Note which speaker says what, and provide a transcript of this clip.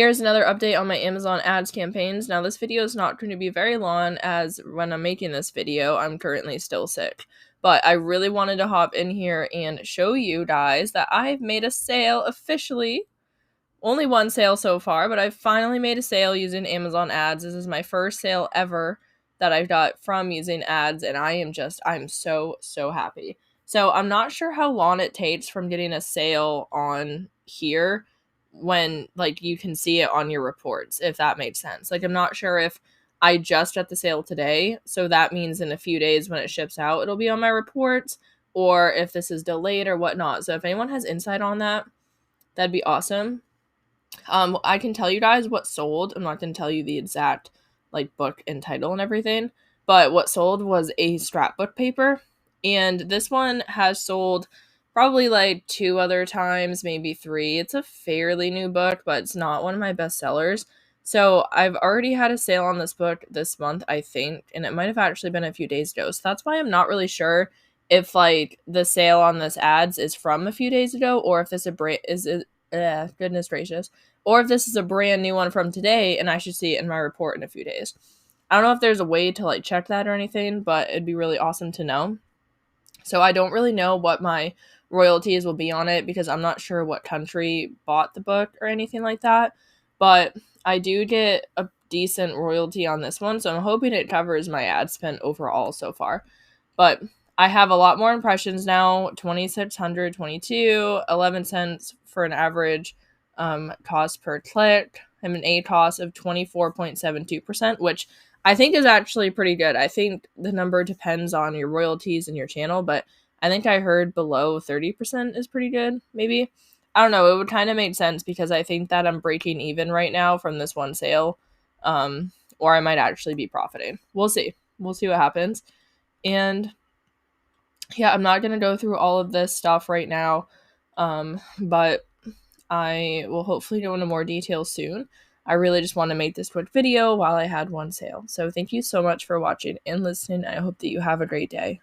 Speaker 1: Here's another update on my Amazon ads campaigns. Now, this video is not going to be very long, as when I'm making this video, I'm currently still sick. But I really wanted to hop in here and show you guys that I've made a sale officially. Only one sale so far, but I've finally made a sale using Amazon ads. This is my first sale ever that I've got from using ads, and I'm so happy. So I'm not sure how long it takes from getting a sale on here when, like, you can see it on your reports, if that makes sense. Like, I'm not sure if I just got the sale today, so that means in a few days when it ships out, it'll be on my reports, or if this is delayed or whatnot. So if anyone has insight on that, that'd be awesome. I can tell you guys what sold. I'm not going to tell you the exact, like, book and title and everything, but what sold was a scrapbook paper, and this one has sold probably like 2 other times, maybe 3. It's a fairly new book, but it's not one of my best sellers. So I've already had a sale on this book this month, I think, and it might have actually been a few days ago. So that's why I'm not really sure if, like, the sale on this ads is from a few days ago, or if this goodness gracious, or if this is a brand new one from today and I should see it in my report in a few days. I don't know if there's a way to, like, check that or anything, but it'd be really awesome to know. So I don't really know what my royalties will be on it, because I'm not sure what country bought the book or anything like that, but I do get a decent royalty on this one, so I'm hoping it covers my ad spend overall so far. But I have a lot more impressions now, 2,622, 11 cents for an average cost per click. I'm an ACoS of 24.72%, which I think is actually pretty good. I think the number depends on your royalties and your channel, but I think I heard below 30% is pretty good, maybe. I don't know. It would kind of make sense, because I think that I'm breaking even right now from this one sale, or I might actually be profiting. We'll see. We'll see what happens. And yeah, I'm not going to go through all of this stuff right now, but I will hopefully go into more detail soon. I really just want to make this quick video while I had one sale. So thank you so much for watching and listening. I hope that you have a great day.